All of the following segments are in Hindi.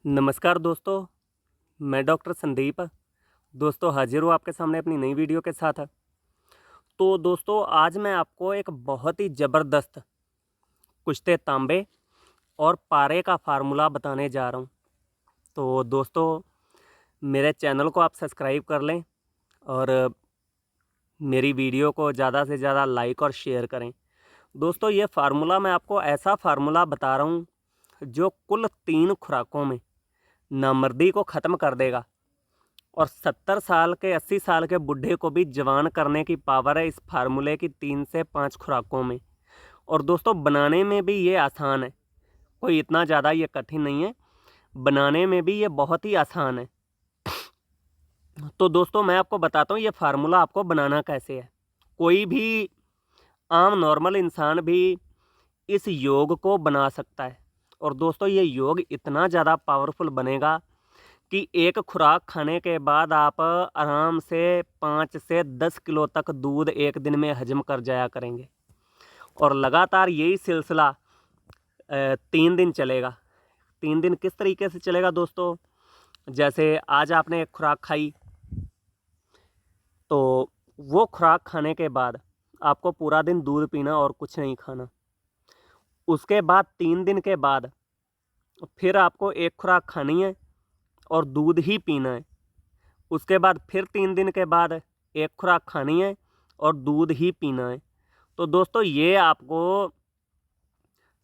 नमस्कार दोस्तों, मैं डॉक्टर संदीप दोस्तों हाजिर हूँ आपके सामने अपनी नई वीडियो के साथ। तो दोस्तों आज मैं आपको एक बहुत ही ज़बरदस्त कुश्ते तांबे और पारे का फार्मूला बताने जा रहा हूँ। तो दोस्तों मेरे चैनल को आप सब्सक्राइब कर लें और मेरी वीडियो को ज़्यादा से ज़्यादा लाइक और शेयर करें। दोस्तों ये फार्मूला मैं आपको ऐसा फार्मूला बता रहा हूँ जो कुल 3 खुराकों में नामर्दी को ख़त्म कर देगा और 70 साल के 80 साल के बूढ़े को भी जवान करने की पावर है इस फार्मूले की 3 से 5 खुराकों में। और दोस्तों बनाने में भी ये आसान है, कोई इतना ज़्यादा ये कठिन नहीं है, बनाने में भी ये बहुत ही आसान है। तो दोस्तों मैं आपको बताता हूँ ये फार्मूला आपको बनाना कैसे है। कोई भी आम नॉर्मल इंसान भी इस योग को बना सकता है। और दोस्तों ये योग इतना ज़्यादा पावरफुल बनेगा कि एक खुराक खाने के बाद आप आराम से 5 से 10 किलो तक दूध एक दिन में हजम कर जाया करेंगे। और लगातार यही सिलसिला 3 दिन चलेगा। 3 दिन किस तरीके से चलेगा दोस्तों? जैसे आज आपने एक खुराक खाई, तो वो खुराक खाने के बाद आपको पूरा दिन दूध पीना और कुछ नहीं खाना। उसके बाद 3 दिन के बाद फिर आपको एक खुराक खानी है और दूध ही पीना है। उसके बाद फिर 3 दिन के बाद एक खुराक खानी है और दूध ही पीना है। तो दोस्तों ये आपको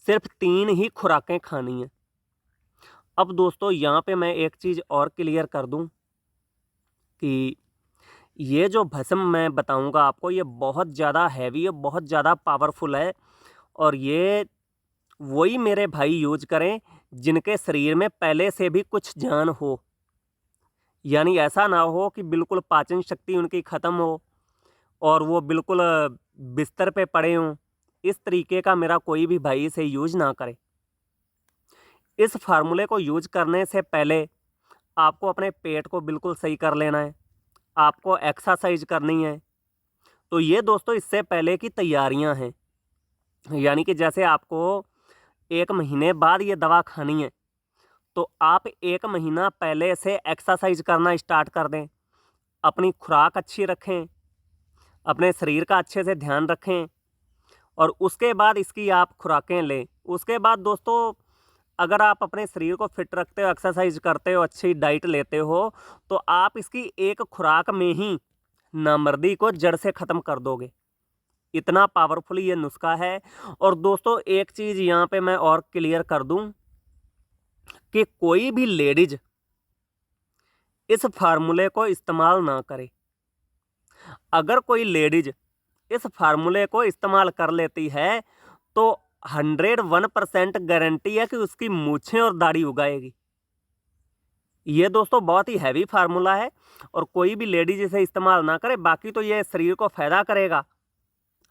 सिर्फ 3 ही खुराकें खानी हैं। अब दोस्तों यहाँ पे मैं एक चीज़ और क्लियर कर दूँ कि ये जो भस्म मैं बताऊँगा आपको ये बहुत ज़्यादा हैवी है, बहुत ज़्यादा पावरफुल है। और ये वही मेरे भाई यूज करें जिनके शरीर में पहले से भी कुछ जान हो। यानी ऐसा ना हो कि बिल्कुल पाचन शक्ति उनकी ख़त्म हो और वो बिल्कुल बिस्तर पे पड़े हों। इस तरीके का मेरा कोई भी भाई इसे यूज ना करे। इस फार्मूले को यूज करने से पहले आपको अपने पेट को बिल्कुल सही कर लेना है, आपको एक्सरसाइज करनी है। तो ये दोस्तों इससे पहले की तैयारियां हैं। यानी कि जैसे आपको 1 महीने बाद ये दवा खानी है, तो आप 1 महीना पहले से एक्सरसाइज करना स्टार्ट कर दें। अपनी खुराक अच्छी रखें, अपने शरीर का अच्छे से ध्यान रखें और उसके बाद इसकी आप खुराकें लें। उसके बाद दोस्तों अगर आप अपने शरीर को फिट रखते हो, एक्सरसाइज करते हो, अच्छी डाइट लेते हो, तो आप इसकी एक खुराक में ही नामर्दी को जड़ से ख़त्म कर दोगे। इतना पावरफुल ये नुस्खा है। और दोस्तों एक चीज़ यहाँ पे मैं और क्लियर कर दूँ कि कोई भी लेडीज इस फार्मूले को इस्तेमाल ना करे। अगर कोई लेडीज इस फार्मूले को इस्तेमाल कर लेती है तो 101% गारंटी है कि उसकी मूछें और दाढ़ी उगाएगी। ये दोस्तों बहुत ही हैवी फार्मूला है और कोई भी लेडीज इसे इस्तेमाल ना करे। बाकी तो ये शरीर को फ़ायदा करेगा,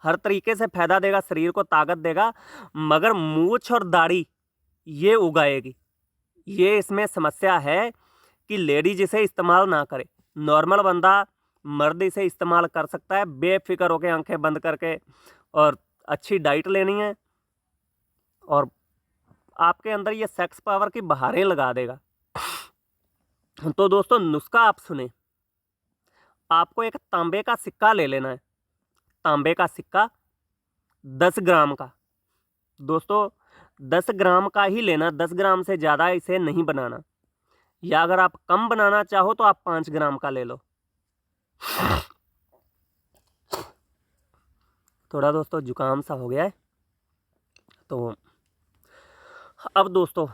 हर तरीके से फ़ायदा देगा, शरीर को ताकत देगा, मगर मूछ और दाढ़ी ये उगाएगी। ये इसमें समस्या है कि लेडीज इसे इस्तेमाल ना करे। नॉर्मल बंदा, मर्द इसे इस्तेमाल कर सकता है बेफिक्र होकर, आंखें बंद करके, और अच्छी डाइट लेनी है और आपके अंदर ये सेक्स पावर की बहारें लगा देगा। तो दोस्तों नुस्खा आप सुने। आपको एक तांबे का सिक्का ले लेना है, तांबे का सिक्का 10 ग्राम का। दोस्तों 10 ग्राम का ही लेना, 10 ग्राम से ज़्यादा इसे नहीं बनाना। या अगर आप कम बनाना चाहो तो आप 5 ग्राम का ले लो। थोड़ा दोस्तों जुकाम सा हो गया है। तो अब दोस्तों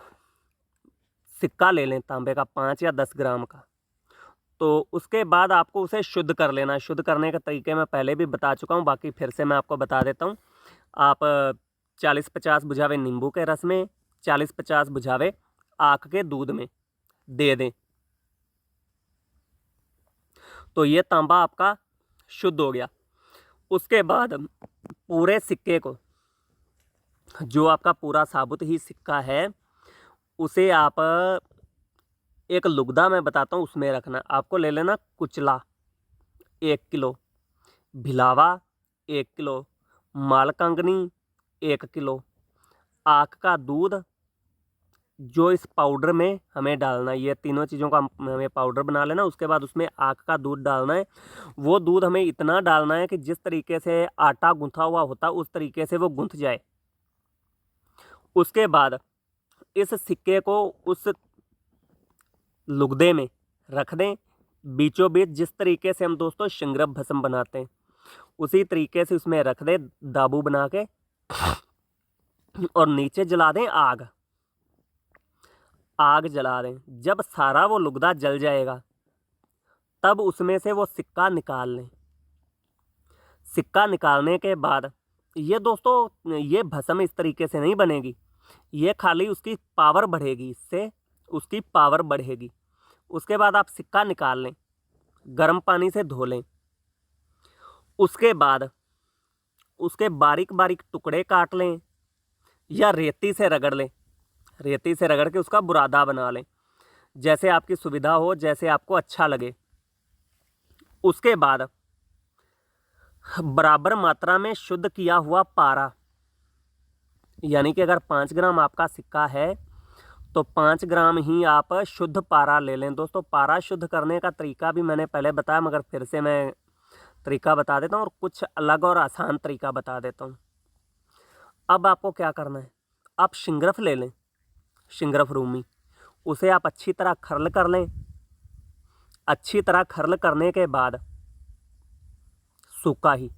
सिक्का ले लें तांबे का 5 या 10 ग्राम का। तो उसके बाद आपको उसे शुद्ध कर लेना है। शुद्ध करने के तरीके मैं पहले भी बता चुका हूँ, बाकी फिर से मैं आपको बता देता हूँ। आप 40-50 बुझावे नींबू के रस में, 40-50 बुझावे आक के दूध में दे दें। तो ये तांबा आपका शुद्ध हो गया। उसके बाद पूरे सिक्के को, जो आपका पूरा साबुत ही सिक्का है, उसे आप एक लुगदा मैं बताता हूँ उसमें रखना। आपको ले लेना कुचला 1 किलो, भिलावा 1 किलो, मालकंगनी 1 किलो, आक का दूध जो इस पाउडर में हमें डालना है, ये तीनों चीज़ों का हमें पाउडर बना लेना। उसके बाद उसमें आग का दूध डालना है। वो दूध हमें इतना डालना है कि जिस तरीके से आटा गूँथा हुआ होता है उस तरीके से वो गूँथ जाए। उसके बाद इस सिक्के को उस लुगदे में रख दें बीचों बीच, जिस तरीके से हम दोस्तों शिंगरफ भस्म बनाते हैं उसी तरीके से उसमें रख दें दाबू बना के, और नीचे जला दें आग। आग जला दें। जब सारा वो लुगदा जल जाएगा तब उसमें से वो सिक्का निकाल लें। सिक्का निकालने के बाद ये दोस्तों ये भस्म इस तरीके से नहीं बनेगी, ये खाली उसकी पावर बढ़ेगी, इससे उसकी पावर बढ़ेगी। उसके बाद आप सिक्का निकाल लें, गर्म पानी से धो लें। उसके बाद उसके बारीक बारीक टुकड़े काट लें या रेती से रगड़ लें। रेती से रगड़ के उसका बुरादा बना लें, जैसे आपकी सुविधा हो, जैसे आपको अच्छा लगे। उसके बाद बराबर मात्रा में शुद्ध किया हुआ पारा, यानी कि अगर 5 ग्राम आपका सिक्का है तो 5 ग्राम ही आप शुद्ध पारा ले लें। दोस्तों पारा शुद्ध करने का तरीका भी मैंने पहले बताया, मगर फिर से मैं तरीका बता देता हूँ और कुछ अलग और आसान तरीका बता देता हूँ। अब आपको क्या करना है, आप शिंगरफ ले लें, शिंगरफ रूमी, उसे आप अच्छी तरह खर्ल कर लें। अच्छी तरह खर्ल करने के बाद सूखा ही,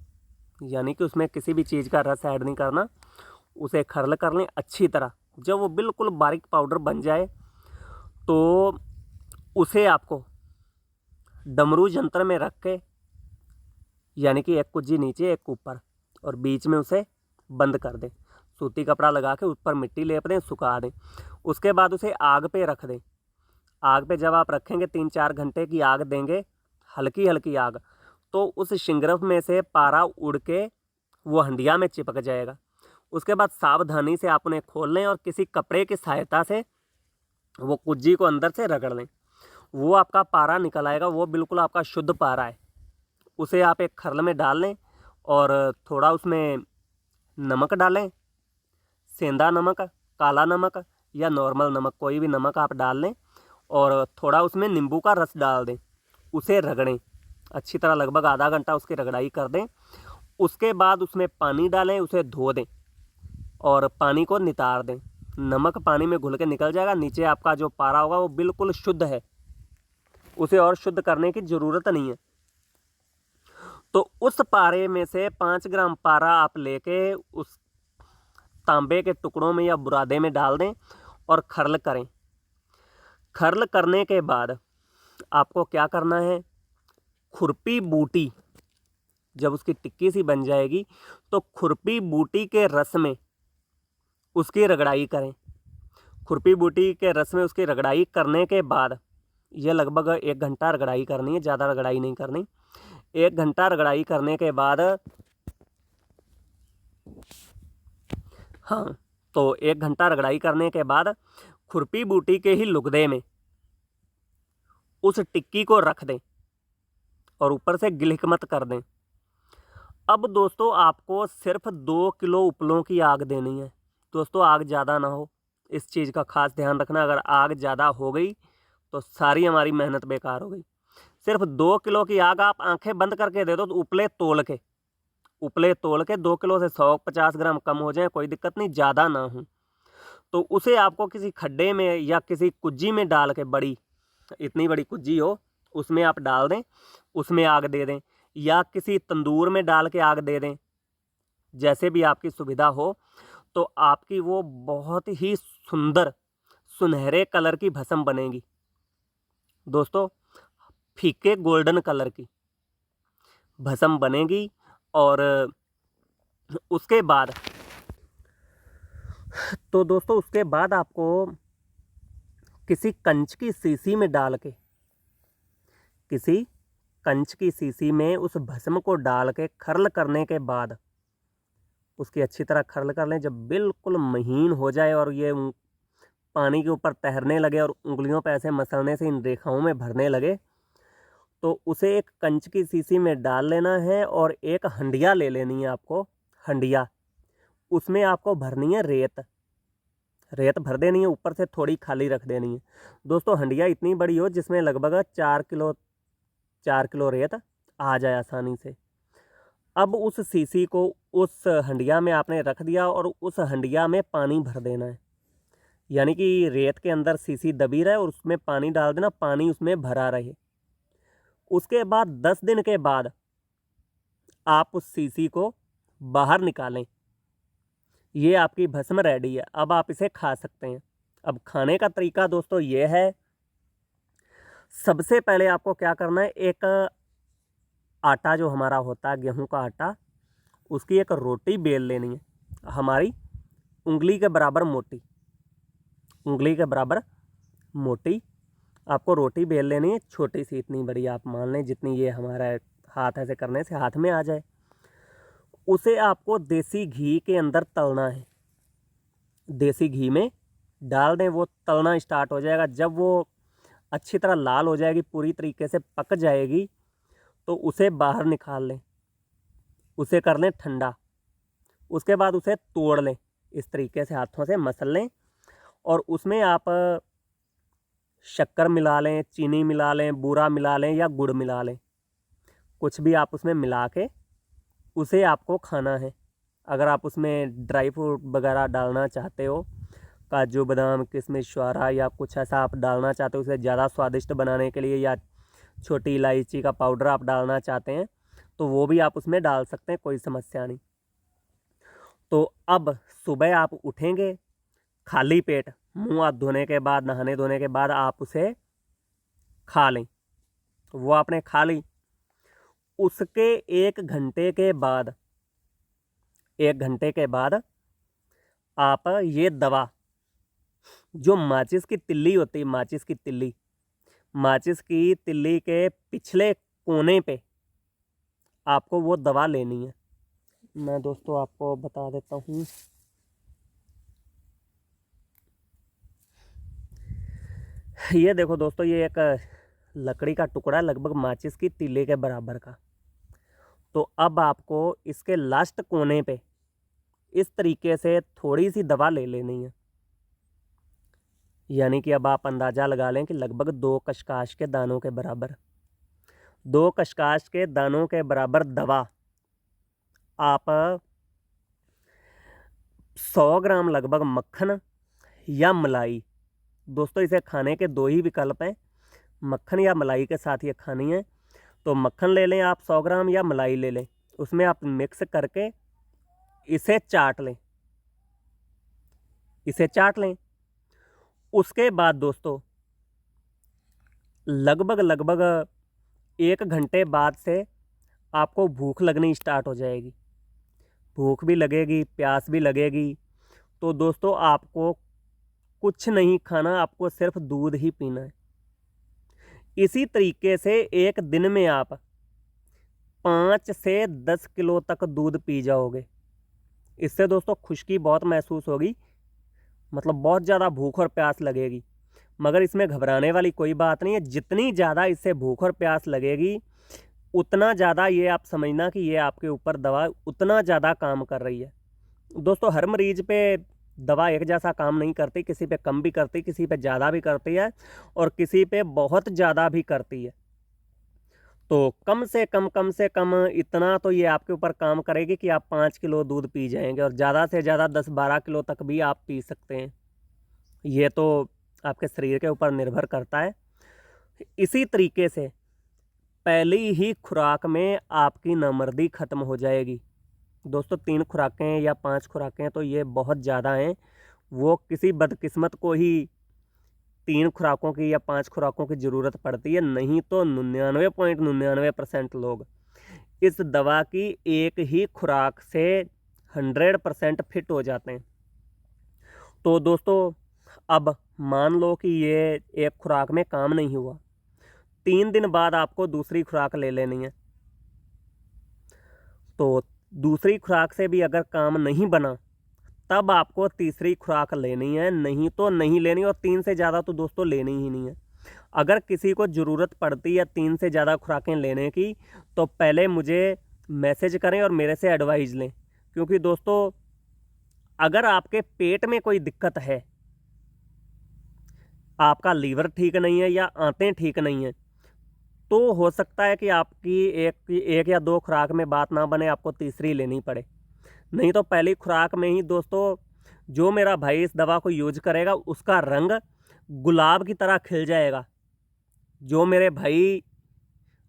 यानी कि उसमें किसी भी चीज़ का रस ऐड नहीं करना, उसे खर्ल कर लें अच्छी तरह। जब वो बिल्कुल बारीक पाउडर बन जाए तो उसे आपको डमरू यंत्र में रख के, यानी कि एक कुज्जी नीचे एक ऊपर, और बीच में उसे बंद कर दें। सूती कपड़ा लगा के ऊपर मिट्टी लेप दें, सुखा दें। उसके बाद उसे आग पे रख दें। आग पे जब आप रखेंगे 3-4 घंटे की आग देंगे, हल्की हल्की आग, तो उस शिंगरफ में से पारा उड़ के वो हंडिया में चिपक जाएगा। उसके बाद सावधानी से आप उन्हें खोल लें और किसी कपड़े की सहायता से वो कुज्जी को अंदर से रगड़ लें। वो आपका पारा निकल आएगा, वो बिल्कुल आपका शुद्ध पारा है। उसे आप एक खरल में डाल लें और थोड़ा उसमें नमक डालें, सेंधा नमक, काला नमक या नॉर्मल नमक, कोई भी नमक आप डाल लें, और थोड़ा उसमें नींबू का रस डाल दें। उसे रगड़ें अच्छी तरह, लगभग आधा घंटा उसकी रगड़ाई कर दें। उसके बाद उसमें पानी डालें, उसे धो दें और पानी को नितार दें। नमक पानी में घुल के निकल जाएगा। नीचे आपका जो पारा होगा वो बिल्कुल शुद्ध है, उसे और शुद्ध करने की ज़रूरत नहीं है। तो उस पारे में से 5 ग्राम पारा आप लेके उस तांबे के टुकड़ों में या बुरादे में डाल दें और खर्ल करें। खर्ल करने के बाद आपको क्या करना है, खुरपी बूटी, जब उसकी टिक्की सी बन जाएगी तो खुरपी बूटी के रस में उसकी रगड़ाई करें। खुरपी बूटी के रस में उसकी रगड़ाई करने के बाद, यह लगभग 1 घंटा रगड़ाई करनी है, ज़्यादा रगड़ाई नहीं करनी। 1 घंटा रगड़ाई करने के बाद, हाँ, तो 1 घंटा रगड़ाई करने के बाद खुरपी बूटी के ही लुगदे में उस टिक्की को रख दें और ऊपर से गिलक मत कर दें। अब दोस्तों आपको सिर्फ 2 किलो उपलों की आग देनी है। दोस्तों आग ज़्यादा ना हो, इस चीज़ का खास ध्यान रखना। अगर आग ज़्यादा हो गई तो सारी हमारी मेहनत बेकार हो गई। सिर्फ 2 किलो की आग आप आंखें बंद करके दे दो, तो उपले तोल के 2 किलो से 150 ग्राम कम हो जाए, कोई दिक्कत नहीं, ज़्यादा ना हो। तो उसे आपको किसी खड्डे में या किसी कुज्जी में डाल के, बड़ी इतनी बड़ी कुज्जी हो उसमें आप डाल दें, उसमें आग दे दें, या किसी तंदूर में डाल के आग दे दें, जैसे भी आपकी सुविधा हो। तो आपकी वो बहुत ही सुंदर सुनहरे कलर की भस्म बनेगी दोस्तों, फीके गोल्डन कलर की भस्म बनेगी। और उसके बाद तो दोस्तों उसके बाद आपको किसी कंच की शीशी में डाल के, किसी कंच की शीशी में उस भस्म को डाल के खर्ल करने के बाद उसकी अच्छी तरह खर्ल कर लें। जब बिल्कुल महीन हो जाए और ये पानी के ऊपर तैरने लगे और उंगलियों पर ऐसे मसलने से इन रेखाओं में भरने लगे, तो उसे एक कंच की शीशी में डाल लेना है और एक हंडिया ले लेनी है आपको। हंडिया, उसमें आपको भरनी है रेत। रेत भर देनी है, ऊपर से थोड़ी खाली रख देनी है। दोस्तों हंडिया इतनी बड़ी हो जिसमें लगभग 4 किलो रेत आ जाए आसानी से। अब उस सीसी को उस हंडिया में आपने रख दिया और उस हंडिया में पानी भर देना है। यानी कि रेत के अंदर सीसी दबी रहे और उसमें पानी डाल देना, पानी उसमें भरा रहे। उसके बाद 10 दिन के बाद आप उस सीसी को बाहर निकालें। ये आपकी भस्म रेडी है, अब आप इसे खा सकते हैं। अब खाने का तरीका दोस्तों ये है, सबसे पहले आपको क्या करना है, एक आटा जो हमारा होता है गेहूं का आटा, उसकी एक रोटी बेल लेनी है, हमारी उंगली के बराबर मोटी, उंगली के बराबर मोटी आपको रोटी बेल लेनी है, छोटी सी, इतनी बड़ी आप मान लें जितनी ये हमारा हाथ ऐसे करने से हाथ में आ जाए। उसे आपको देसी घी के अंदर तलना है, देसी घी में डाल दें, वो तलना स्टार्ट हो जाएगा। जब वो अच्छी तरह लाल हो जाएगी, पूरी तरीके से पक जाएगी, तो उसे बाहर निकाल लें, उसे कर लें ठंडा। उसके बाद उसे तोड़ लें, इस तरीके से हाथों से मसल लें और उसमें आप शक्कर मिला लें, चीनी मिला लें, बूरा मिला लें या गुड़ मिला लें, कुछ भी आप उसमें मिला के उसे आपको खाना है। अगर आप उसमें ड्राई फ्रूट वगैरह डालना चाहते हो, काजू बादाम किशमिश छुहारा या कुछ ऐसा आप डालना चाहते हो उसे ज़्यादा स्वादिष्ट बनाने के लिए, या छोटी इलायची का पाउडर आप डालना चाहते हैं तो वो भी आप उसमें डाल सकते हैं, कोई समस्या नहीं। तो अब सुबह आप उठेंगे खाली पेट, मुंह हाथ धोने के बाद, नहाने धोने के बाद आप उसे खा लें। वो आपने खा ली, उसके 1 घंटे के बाद, 1 घंटे के बाद आप ये दवा, जो माचिस की तिल्ली होती है, माचिस की तिल्ली, माचिस की तिल्ली के पिछले कोने पे आपको वो दवा लेनी है। मैं दोस्तों आपको बता देता हूँ, ये देखो दोस्तों, ये एक लकड़ी का टुकड़ा, लगभग माचिस की तिल्ली के बराबर का। तो अब आपको इसके लास्ट कोने पे इस तरीके से थोड़ी सी दवा ले लेनी है। यानी कि अब आप अंदाज़ा लगा लें कि लगभग 2 कशकाश के दानों के बराबर, 2 कशकाश के दानों के बराबर दवा आप 100 ग्राम लगभग मक्खन या मलाई, दोस्तों इसे खाने के 2 ही विकल्प हैं, मक्खन या मलाई के साथ ये खानी है। तो मक्खन ले लें आप 100 ग्राम या मलाई ले लें, उसमें आप मिक्स करके इसे चाट लें, इसे चाट लें। उसके बाद दोस्तों लगभग 1 घंटे बाद से आपको भूख लगनी स्टार्ट हो जाएगी, भूख भी लगेगी, प्यास भी लगेगी। तो दोस्तों आपको कुछ नहीं खाना, आपको सिर्फ दूध ही पीना है। इसी तरीके से एक दिन में आप 5 से 10 किलो तक दूध पी जाओगे। इससे दोस्तों खुश्की बहुत महसूस होगी, मतलब बहुत ज़्यादा भूख और प्यास लगेगी, मगर इसमें घबराने वाली कोई बात नहीं है। जितनी ज़्यादा इससे भूख और प्यास लगेगी, उतना ज़्यादा ये आप समझना कि ये आपके ऊपर दवा उतना ज़्यादा काम कर रही है। दोस्तों हर मरीज पे दवा एक जैसा काम नहीं करती, किसी पे कम भी करती, किसी पे ज़्यादा भी करती है और किसी पे बहुत ज़्यादा भी करती है। तो कम से कम इतना तो ये आपके ऊपर काम करेगी कि आप 5 किलो दूध पी जाएंगे, और ज़्यादा से ज़्यादा 10-12 किलो तक भी आप पी सकते हैं। ये तो आपके शरीर के ऊपर निर्भर करता है। इसी तरीके से पहली ही खुराक में आपकी नामर्दी ख़त्म हो जाएगी। दोस्तों 3 खुराकें या 5 खुराकें तो ये बहुत ज़्यादा हैं, वो किसी बदकिस्मत को ही 3 खुराकों की या 5 खुराकों की ज़रूरत पड़ती है, नहीं तो 99.99% लोग इस दवा की एक ही खुराक से 100% फिट हो जाते हैं। तो दोस्तों अब मान लो कि ये एक खुराक में काम नहीं हुआ, 3 दिन बाद आपको दूसरी खुराक ले लेनी है। तो दूसरी खुराक से भी अगर काम नहीं बना, तब आपको तीसरी खुराक लेनी है, नहीं तो नहीं लेनी, और 3 से ज़्यादा तो दोस्तों लेनी ही नहीं है। अगर किसी को ज़रूरत पड़ती है 3 से ज़्यादा खुराकें लेने की, तो पहले मुझे मैसेज करें और मेरे से एडवाइस लें, क्योंकि दोस्तों अगर आपके पेट में कोई दिक्कत है आपका लीवर ठीक नहीं है या आंतें ठीक नहीं हैं, तो हो सकता है कि आपकी एक या दो खुराक में बात ना बने, आपको तीसरी लेनी पड़े। नहीं तो पहली खुराक में ही दोस्तों जो मेरा भाई इस दवा को यूज करेगा उसका रंग गुलाब की तरह खिल जाएगा। जो मेरे भाई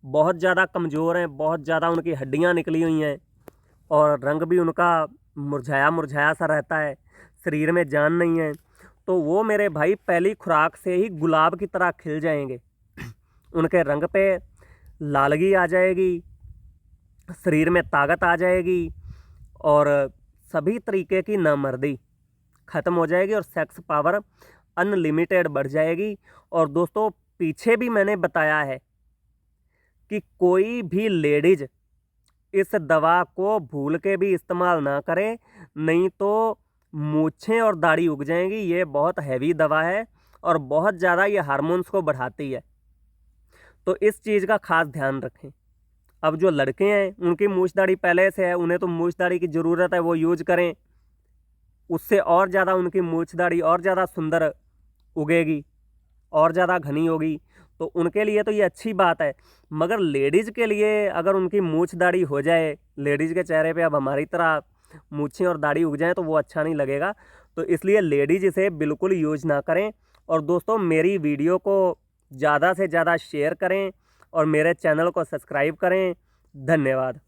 बहुत ज़्यादा कमज़ोर हैं, बहुत ज़्यादा उनकी हड्डियाँ निकली हुई हैं और रंग भी उनका मुरझाया मुरझाया सा रहता है, शरीर में जान नहीं है, तो वो मेरे भाई पहली खुराक से ही गुलाब की तरह खिल जाएंगे। उनके रंग पे लालगी आ जाएगी, शरीर में ताकत आ जाएगी और सभी तरीके की नामर्दी ख़त्म हो जाएगी और सेक्स पावर अनलिमिटेड बढ़ जाएगी। और दोस्तों पीछे भी मैंने बताया है कि कोई भी लेडीज इस दवा को भूल के भी इस्तेमाल ना करें, नहीं तो मूछें और दाढ़ी उग जाएंगी। ये बहुत हैवी दवा है और बहुत ज़्यादा ये हार्मोन्स को बढ़ाती है, तो इस चीज़ का खास ध्यान रखें। अब जो लड़के हैं उनकी मूछ दाढ़ी पहले से है, उन्हें तो मूछ दाढ़ी की ज़रूरत है, वो यूज करें, उससे और ज़्यादा उनकी मूछ दाढ़ी और ज़्यादा सुंदर उगेगी, और ज़्यादा घनी होगी, तो उनके लिए तो ये अच्छी बात है। मगर लेडीज़ के लिए अगर उनकी मूछ दाढ़ी हो जाए, लेडीज़ के चेहरे पे अब हमारी तरह मूछें और दाढ़ी उग जाए, तो वो अच्छा नहीं लगेगा। तो इसलिए लेडीज़ इसे बिल्कुल यूज ना करें। और दोस्तों मेरी वीडियो को ज़्यादा से ज़्यादा शेयर करें और मेरे चैनल को सब्सक्राइब करें। धन्यवाद।